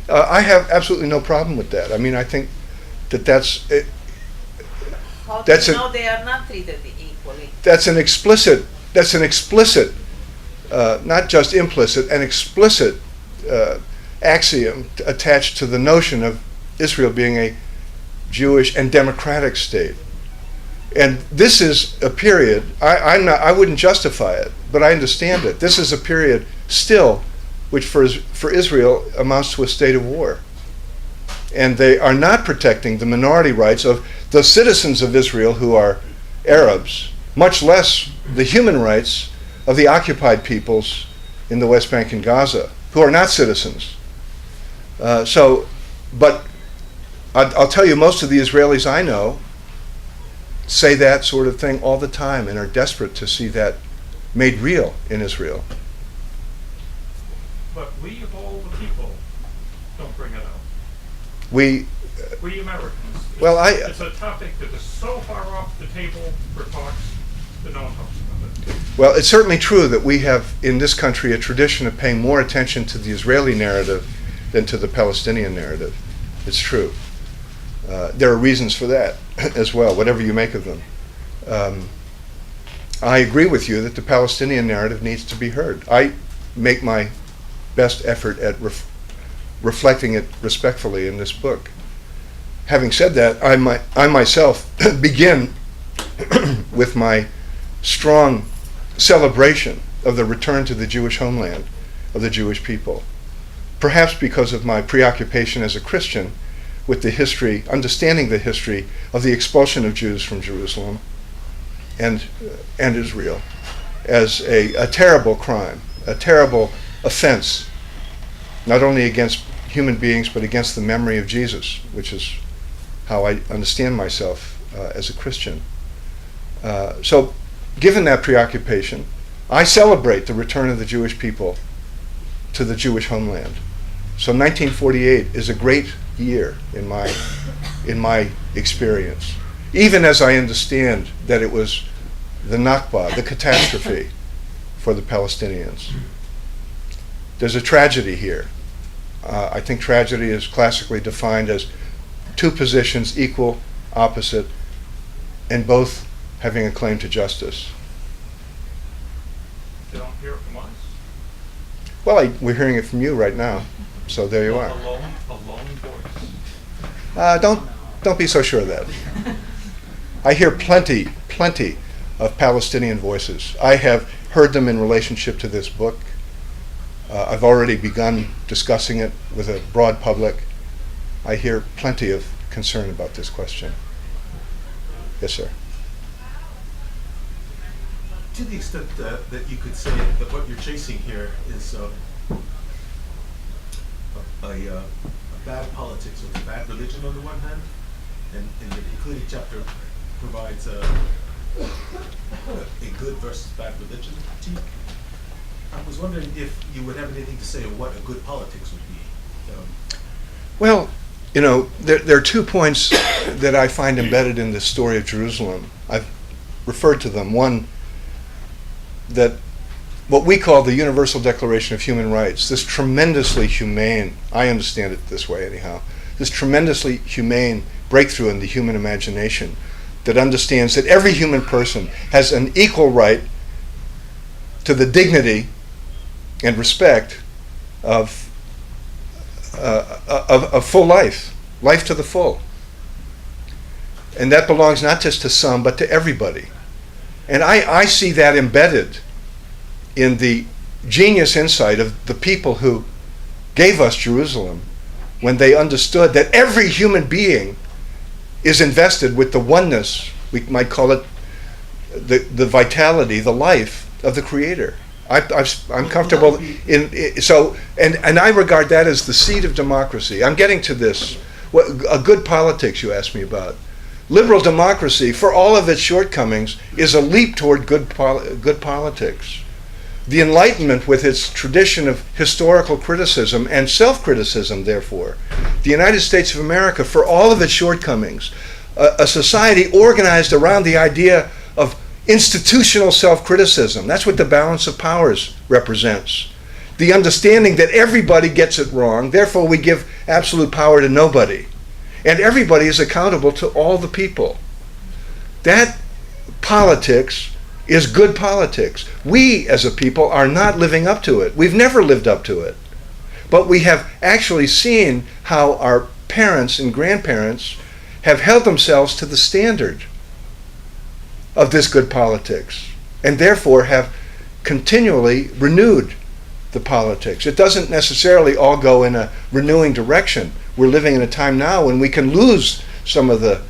I have absolutely no problem with that. I mean, I think that's How do that's you a- know they are not treated equally? an explicit, not just implicit, an explicit axiom attached to the notion of Israel being a Jewish and democratic state. And this is a period, I wouldn't justify it, but I understand it. This is a period still which for Israel amounts to a state of war. And they are not protecting the minority rights of the citizens of Israel who are Arabs, much less the human rights of the occupied peoples in the West Bank and Gaza, who are not citizens. But I'll tell you, most of the Israelis I know say that sort of thing all the time and are desperate to see that made real in Israel. But we of all the people don't bring it up. We Americans. Well, it's a topic that is so far off the table for talks that no one talks about it. Well, it's certainly true that we have in this country a tradition of paying more attention to the Israeli narrative than to the Palestinian narrative. It's true. There are reasons for that as well, whatever you make of them. I agree with you that the Palestinian narrative needs to be heard. I make my best effort at reflecting it respectfully in this book. Having said that, I myself begin with my strong celebration of the return to the Jewish homeland of the Jewish people. Perhaps because of my preoccupation as a Christian with the history, understanding the history of the expulsion of Jews from Jerusalem and Israel as a terrible crime, a terrible offense, not only against human beings but against the memory of Jesus, which is how I understand myself as a Christian. So given that preoccupation, I celebrate the return of the Jewish people to the Jewish homeland. So 1948 is a great year in my experience, even as I understand that it was the Nakba, the catastrophe for the Palestinians. There's a tragedy here. I think tragedy is classically defined as two positions, equal, opposite, and both having a claim to justice. They don't hear it from us. Well, we're hearing it from you right now, so there you are. A lone voice. Don't be so sure of that. I hear plenty of Palestinian voices. I have heard them in relationship to this book. I've already begun discussing it with a broad public. I hear plenty of concern about this question. Yes, sir. To the extent that you could say that what you're chasing here is a bad politics or bad religion on the one hand, and the concluding chapter provides a good versus bad religion critique. I was wondering if you would have anything to say of what a good politics would be. Well, there are 2 points that I find embedded in the story of Jerusalem. I've referred to them. One, that what we call the Universal Declaration of Human Rights, this tremendously humane, I understand it this way anyhow, this tremendously humane breakthrough in the human imagination that understands that every human person has an equal right to the dignity and respect of full life to the full. And that belongs not just to some, but to everybody. And I see that embedded in the genius insight of the people who gave us Jerusalem when they understood that every human being is invested with the oneness, we might call it the vitality, the life of the Creator. I'm comfortable and I regard that as the seed of democracy. I'm getting to this. A good politics, you asked me about. Liberal democracy, for all of its shortcomings, is a leap toward good politics. The Enlightenment, with its tradition of historical criticism and self-criticism, therefore, the United States of America, for all of its shortcomings, a society organized around the idea of institutional self-criticism. That's what the balance of powers represents. The understanding that everybody gets it wrong, therefore we give absolute power to nobody. And everybody is accountable to all the people. That politics is good politics. We, as a people, are not living up to it. We've never lived up to it. But we have actually seen how our parents and grandparents have held themselves to the standard of this good politics, and therefore have continually renewed the politics. It doesn't necessarily all go in a renewing direction. We're living in a time now when we can lose some of the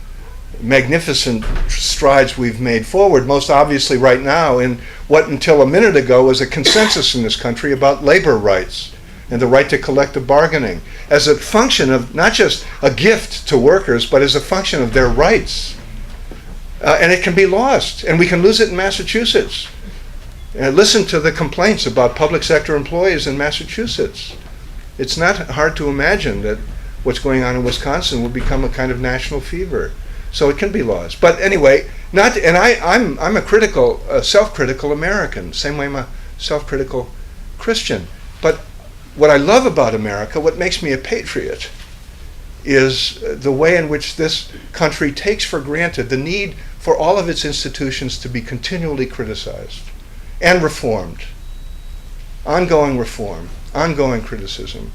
magnificent strides we've made forward, most obviously right now in what until a minute ago was a consensus in this country about labor rights and the right to collective bargaining as a function of not just a gift to workers, but as a function of their rights. And it can be lost, and we can lose it in Massachusetts. Listen to the complaints about public sector employees in Massachusetts. It's not hard to imagine that what's going on in Wisconsin will become a kind of national fever. So it can be lost. But anyway, I'm a self-critical American, same way I'm a self-critical Christian. But what I love about America, what makes me a patriot, is the way in which this country takes for granted the need for all of its institutions to be continually criticized and reformed. Ongoing reform, ongoing criticism.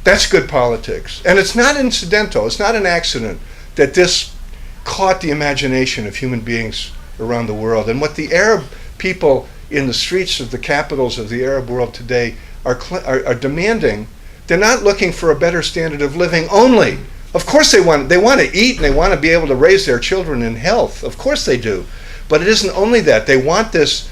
That's good politics. And it's not incidental, it's not an accident that this caught the imagination of human beings around the world. And what the Arab people in the streets of the capitals of the Arab world today are demanding, they're not looking for a better standard of living only. Of course they want to eat and they want to be able to raise their children in health. Of course they do. But it isn't only that. They want this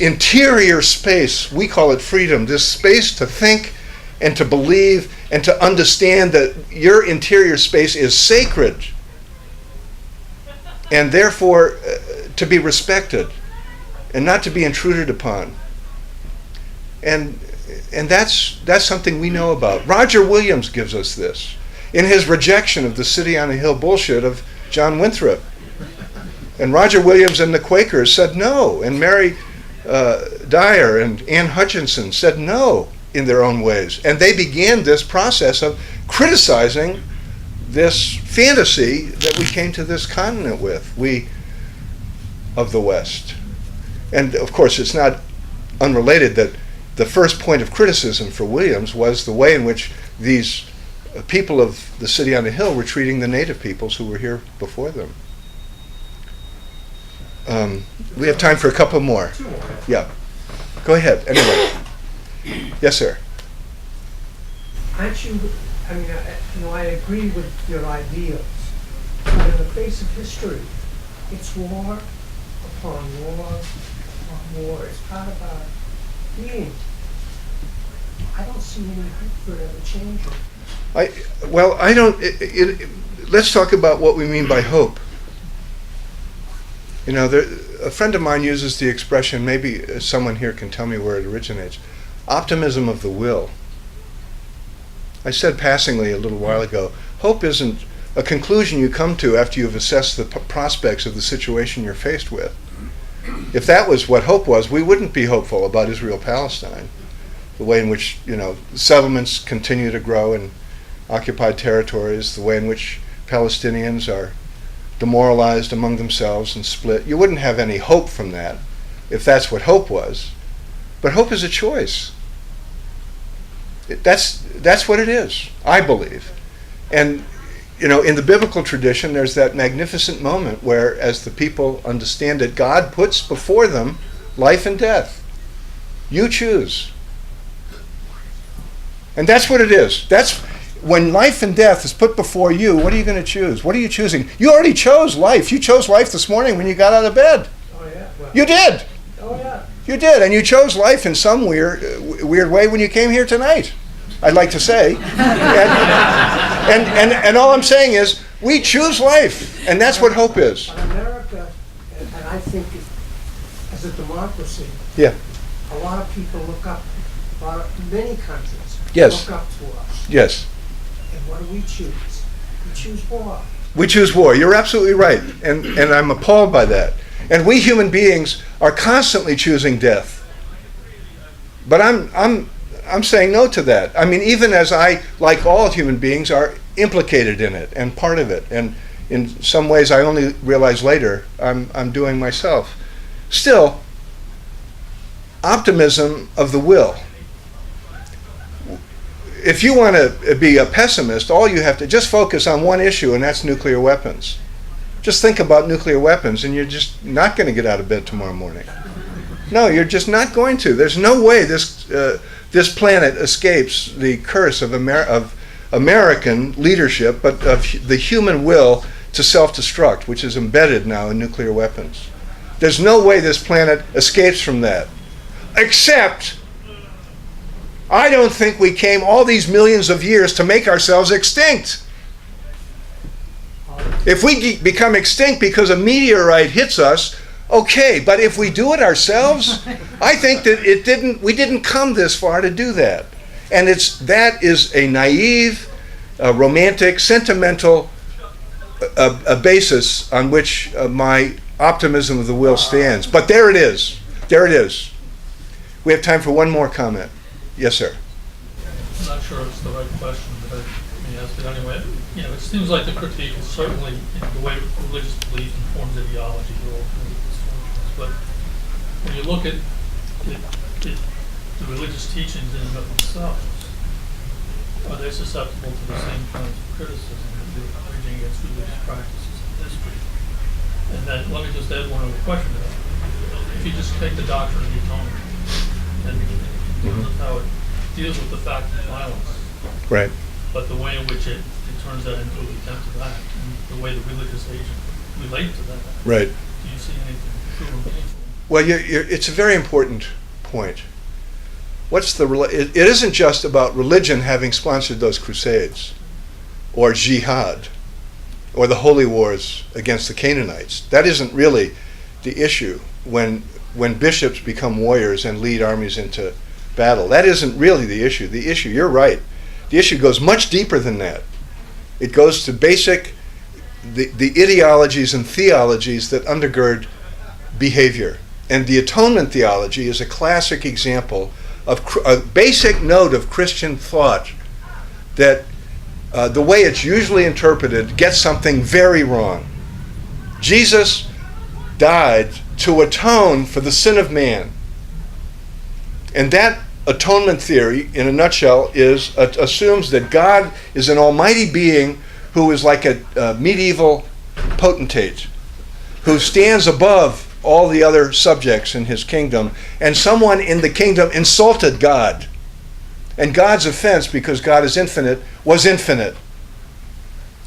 interior space, we call it freedom, this space to think and to believe and to understand that your interior space is sacred and therefore to be respected and not to be intruded upon. And that's something we know about. Roger Williams gives us this in his rejection of the city on a hill bullshit of John Winthrop. And Roger Williams and the Quakers said no, and Mary Dyer and Ann Hutchinson said no in their own ways. And they began this process of criticizing this fantasy that we came to this continent with, we of the West. And of course, it's not unrelated that the first point of criticism for Williams was the way in which these people of the city on the hill were treating the native peoples who were here before them. We have time for a couple more. Two more. Yeah. Go ahead. Anyway. Yes, sir. Aren't you, I agree with your ideals, but in the face of history, it's war upon war upon war. It's part of our being. I don't see any hope for it ever changing. Let's talk about what we mean by hope. A friend of mine uses the expression, maybe someone here can tell me where it originates, optimism of the will. I said passingly a little while ago, hope isn't a conclusion you come to after you've assessed the prospects of the situation you're faced with. If that was what hope was, we wouldn't be hopeful about Israel-Palestine. The way in which, settlements continue to grow in occupied territories, the way in which Palestinians are demoralized among themselves and split. You wouldn't have any hope from that if that's what hope was. But hope is a choice. That's what it is, I believe. And, in the biblical tradition, there's that magnificent moment where, as the people understand it, God puts before them life and death. You choose. And that's what it is. That's when life and death is put before you, what are you going to choose? What are you choosing? You already chose life. You chose life this morning when you got out of bed. Oh, yeah. Well, You did. oh, yeah. You did. And you chose life in some weird way when you came here tonight, I'd like to say. And all I'm saying is, we choose life. And that's what hope is. But America, and I think as a democracy, Yeah. a lot of people look up, many countries Yes. look up to us. Yes. And what do we choose? We choose war. We choose war. You're absolutely right. And I'm appalled by that. And we human beings are constantly choosing death. But I'm saying no to that. I mean, even as I, like all human beings, are implicated in it and part of it. And in some ways I only realize later I'm doing myself. Still, optimism of the will. If you want to be a pessimist, all you have to just focus on one issue, and that's nuclear weapons. Just think about nuclear weapons, and you're just not going to get out of bed tomorrow morning. No, you're just not going to. There's no way this planet escapes the curse of American leadership, but of the human will to self-destruct, which is embedded now in nuclear weapons. There's no way this planet escapes from that. Except, I don't think we came all these millions of years to make ourselves extinct. If we become extinct because a meteorite hits us, okay, but if we do it ourselves, I think that we didn't come this far to do that. And that is a naive, romantic, sentimental a basis on which my optimism of the will stands. But there it is. There it is. We have time for one more comment. Yes, sir. I'm not sure it's the right question, but let me ask it anyway. You know, it seems like the critique is certainly the way religious belief informs ideology. But when you look at the religious teachings in and of themselves, are they susceptible to the same kinds of criticism that you're raging against religious practices in history? And then let me just add one other question to that. If you just take the doctrine of the atonement and how it deals with the fact of violence, Right. but the way in which it turns that into an attempt to that, and the way the religious agent relate to that, Right. do you see anything true or meaningful? Well, it's a very important point. It isn't just about religion having sponsored those crusades, or jihad, or the holy wars against the Canaanites. That isn't really the issue when bishops become warriors and lead armies into battle. That isn't really the issue. The issue, you're right, the issue goes much deeper than that. It goes to the ideologies and theologies that undergird behavior. And the atonement theology is a classic example of a basic note of Christian thought that the way it's usually interpreted gets something very wrong. Jesus died to atone for the sin of man. And that atonement theory, in a nutshell, assumes that God is an almighty being who is like a medieval potentate, who stands above all the other subjects in his kingdom, and someone in the kingdom insulted God. And God's offense, because God is infinite, was infinite.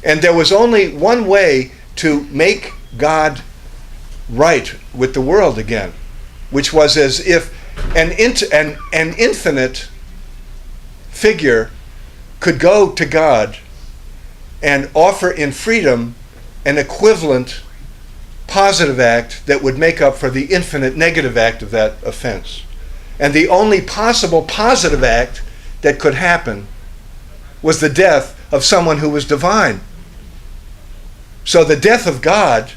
And there was only one way to make God right with the world again, which was as if an infinite figure could go to God and offer in freedom an equivalent positive act that would make up for the infinite negative act of that offense. And the only possible positive act that could happen was the death of someone who was divine. So the death of God,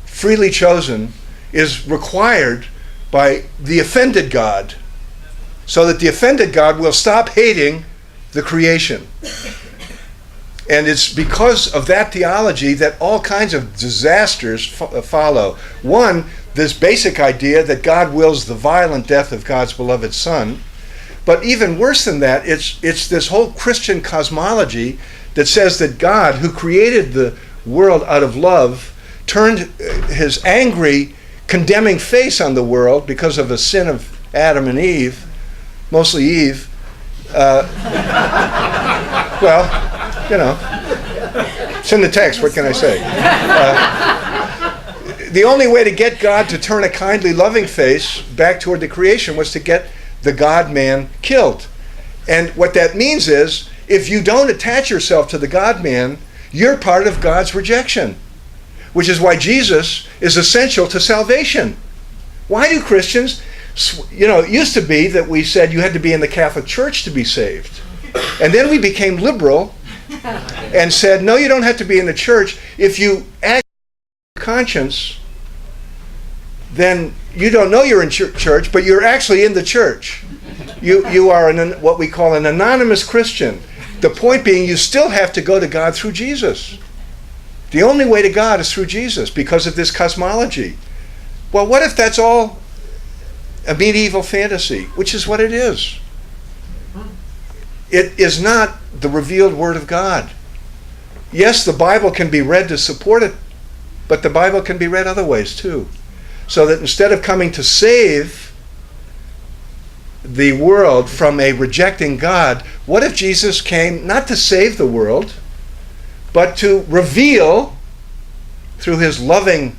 freely chosen, is required by the offended God, so that the offended God will stop hating the creation. And it's because of that theology that all kinds of disasters follow. One, this basic idea that God wills the violent death of God's beloved Son. But even worse than that, it's this whole Christian cosmology that says that God, who created the world out of love, turned his angry, condemning face on the world because of the sin of Adam and Eve, mostly Eve, Well, you know, it's in the text. What can I say? The only way to get God to turn a kindly, loving face back toward the creation was to get the God-man killed. And what that means is, if you don't attach yourself to the God-man, you're part of God's rejection, which is why Jesus is essential to salvation. Why do Christians, it used to be that we said you had to be in the Catholic Church to be saved. And then we became liberal and said, no, you don't have to be in the church. If you act with your conscience, then you don't know you're in church, but you're actually in the church. You are what we call an anonymous Christian. The point being, you still have to go to God through Jesus. The only way to God is through Jesus because of this cosmology. Well, what if that's all a medieval fantasy, which is what it is? It is not the revealed Word of God. Yes, the Bible can be read to support it, but the Bible can be read other ways too. So that instead of coming to save the world from a rejecting God, what if Jesus came not to save the world, but to reveal through his loving,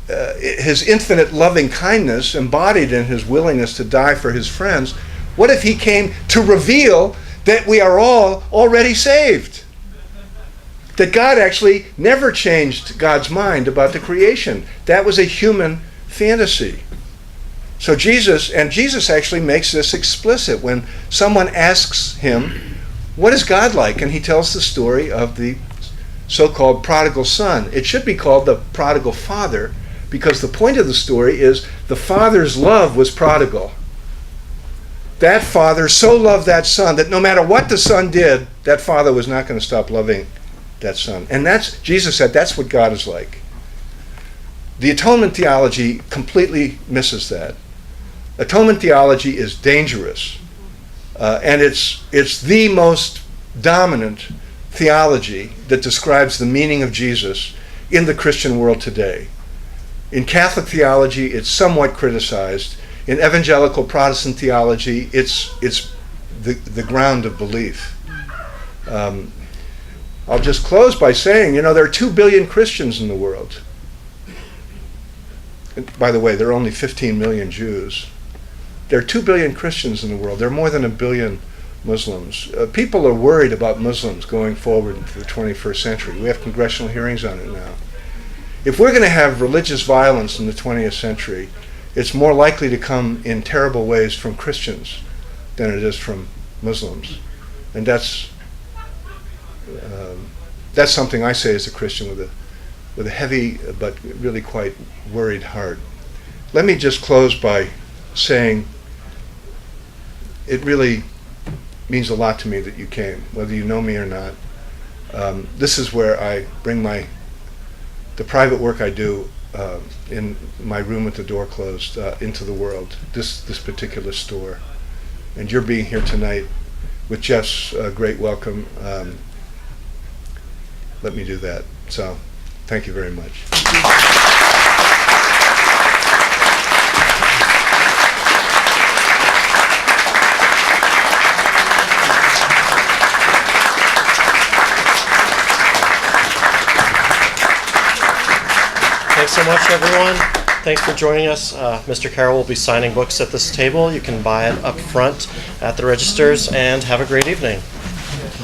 his infinite loving kindness embodied in his willingness to die for his friends? What if he came to reveal that we are all already saved? That God actually never changed God's mind about the creation. That was a human fantasy. So Jesus actually makes this explicit when someone asks him, what is God like? And he tells the story of the so-called prodigal son. It should be called the prodigal father, because the point of the story is the father's love was prodigal. That father so loved that son that no matter what the son did, that father was not going to stop loving that son. And Jesus said that's what God is like. The atonement theology completely misses that. Atonement theology is dangerous. And it's the most dominant theology that describes the meaning of Jesus in the Christian world today. In Catholic theology, it's somewhat criticized. In evangelical Protestant theology, it's the ground of belief. I'll just close by saying, there are 2 billion Christians in the world. And by the way, there are only 15 million Jews. There are 2 billion Christians in the world. There are more than 1 billion Muslims. People are worried about Muslims going forward into the 21st century. We have congressional hearings on it now. If we're going to have religious violence in the 20th century, it's more likely to come in terrible ways from Christians than it is from Muslims. And that's something I say as a Christian with a heavy but really quite worried heart. Let me just close by saying it really means a lot to me that you came, whether you know me or not. This is where I bring the private work I do in my room with the door closed into the world, this particular store. And you're being here tonight with Jeff's great welcome. Let me do that. So, thank you very much. Thanks so much, everyone. Thanks for joining us. Mr. Carrol will be signing books at this table. You can buy it up front at the registers, and have a great evening.